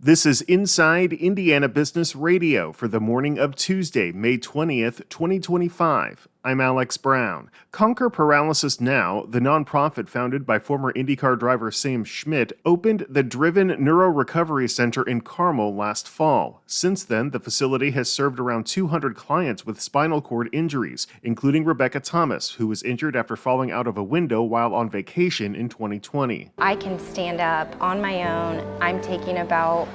This is Inside Indiana Business Radio for the morning of Tuesday, May 20th, 2025. I'm Alex Brown. Conquer Paralysis Now, the nonprofit founded by former IndyCar driver Sam Schmidt, opened the Driven NeuroRecovery Center in Carmel last fall. Since then, the facility has served around 200 clients with spinal cord injuries, including Rebecca Thomas, who was injured after falling out of a window while on vacation in 2020. I can stand up on my own. I'm taking about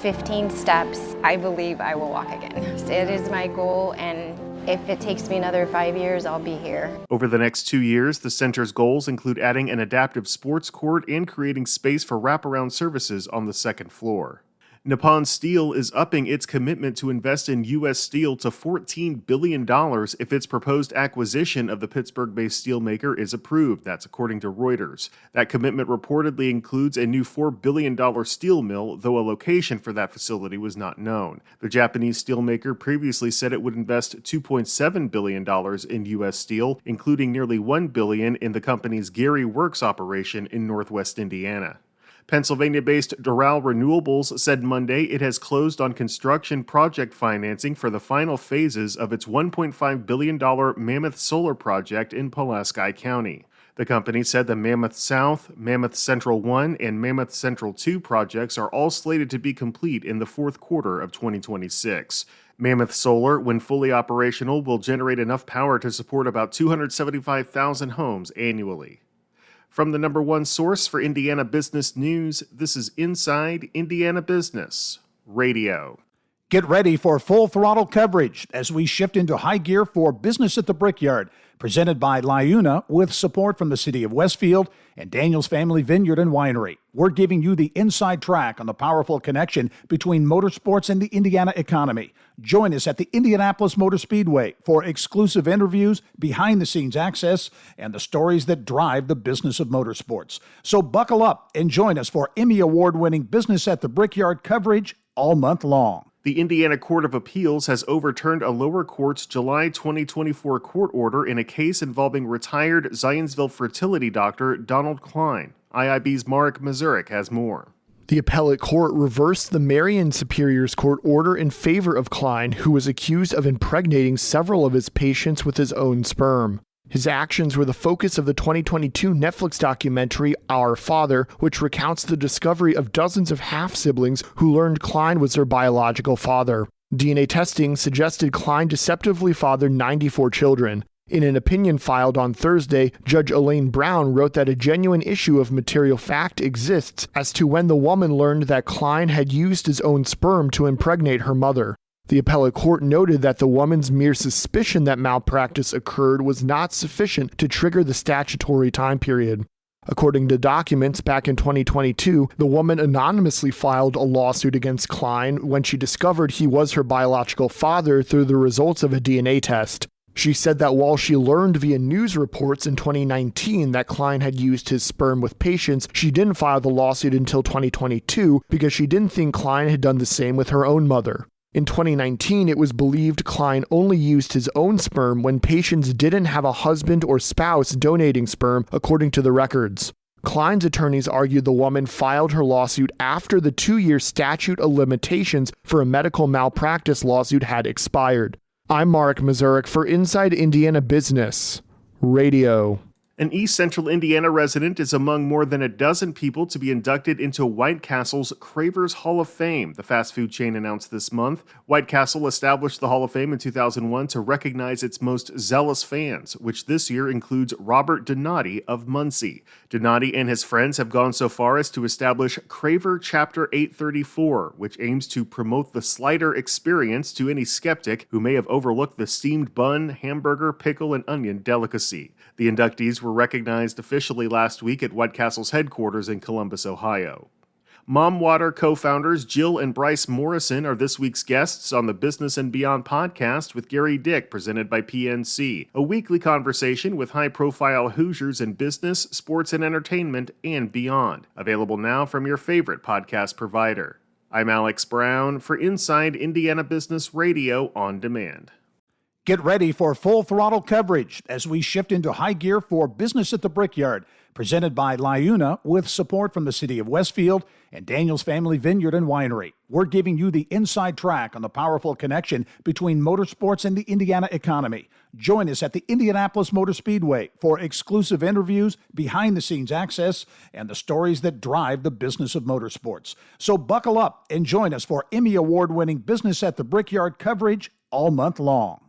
15 steps. I believe I will walk again. It is my goal, and if it takes me another 5 years, I'll be here. Over the next 2 years, the center's goals include adding an adaptive sports court and creating space for wraparound services on the second floor. Nippon Steel is upping its commitment to invest in U.S. steel to $14 billion if its proposed acquisition of the Pittsburgh-based steelmaker is approved. That's according to Reuters. That commitment reportedly includes a new $4 billion steel mill, though a location for that facility was not known. The Japanese steelmaker previously said it would invest $2.7 billion in U.S. steel, including nearly $1 billion in the company's Gary Works operation in northwest Indiana. Pennsylvania-based Doral Renewables said Monday it has closed on construction project financing for the final phases of its $1.5 billion Mammoth Solar project in Pulaski County. The company said the Mammoth South, Mammoth Central 1, and Mammoth Central 2 projects are all slated to be complete in the fourth quarter of 2026. Mammoth Solar, when fully operational, will generate enough power to support about 275,000 homes annually. From the number one source for Indiana business news, this is Inside Indiana Business Radio. Get ready for full throttle coverage as we shift into high gear for Business at the Brickyard, presented by LiUNA with support from the City of Westfield and Daniel's Family Vineyard and Winery. We're giving you the inside track on the powerful connection between motorsports and the Indiana economy. Join us at the Indianapolis Motor Speedway for exclusive interviews, behind-the-scenes access, and the stories that drive the business of motorsports. So buckle up and join us for Emmy Award-winning Business at the Brickyard coverage all month long. The Indiana Court of Appeals has overturned a lower court's July 2024 court order in a case involving retired Zionsville fertility doctor Donald Klein. IIB's Mark Mazurek has more. The appellate court reversed the Marion Superior's court order in favor of Klein, who was accused of impregnating several of his patients with his own sperm. His actions were the focus of the 2022 Netflix documentary Our Father, which recounts the discovery of dozens of half-siblings who learned Klein was their biological father. DNA testing suggested Klein deceptively fathered 94 children. In an opinion filed on Thursday, Judge Elaine Brown wrote that a genuine issue of material fact exists as to when the woman learned that Klein had used his own sperm to impregnate her mother. The appellate court noted that the woman's mere suspicion that malpractice occurred was not sufficient to trigger the statutory time period. According to documents, back in 2022, the woman anonymously filed a lawsuit against Klein when she discovered he was her biological father through the results of a DNA test. She said that while she learned via news reports in 2019 that Klein had used his sperm with patients, she didn't file the lawsuit until 2022 because she didn't think Klein had done the same with her own mother. In 2019, it was believed Klein only used his own sperm when patients didn't have a husband or spouse donating sperm, according to the records. Klein's attorneys argued the woman filed her lawsuit after the 2-year statute of limitations for a medical malpractice lawsuit had expired. I'm Mark Mazurek for Inside Indiana Business Radio. An East Central Indiana resident is among more than a dozen people to be inducted into White Castle's Cravers Hall of Fame, the fast food chain announced this month. White Castle established the Hall of Fame in 2001 to recognize its most zealous fans, which this year includes Robert Donati of Muncie. Donati and his friends have gone so far as to establish Craver Chapter 834, which aims to promote the slider experience to any skeptic who may have overlooked the steamed bun, hamburger, pickle, and onion delicacy. The inductees were recognized officially last week at White Castle's headquarters in Columbus, Ohio. Mom Water co-founders Jill and Bryce Morrison are this week's guests on the Business and Beyond podcast with Gary Dick, presented by PNC, a weekly conversation with high-profile Hoosiers in business, sports, and entertainment, and beyond. Available now from your favorite podcast provider. I'm Alex Brown for Inside Indiana Business Radio on Demand. Get ready for full throttle coverage as we shift into high gear for Business at the Brickyard, presented by LiUNA with support from the City of Westfield and Daniels Family Vineyard and Winery. We're giving you the inside track on the powerful connection between motorsports and the Indiana economy. Join us at the Indianapolis Motor Speedway for exclusive interviews, behind-the-scenes access, and the stories that drive the business of motorsports. So buckle up and join us for Emmy Award-winning Business at the Brickyard coverage all month long.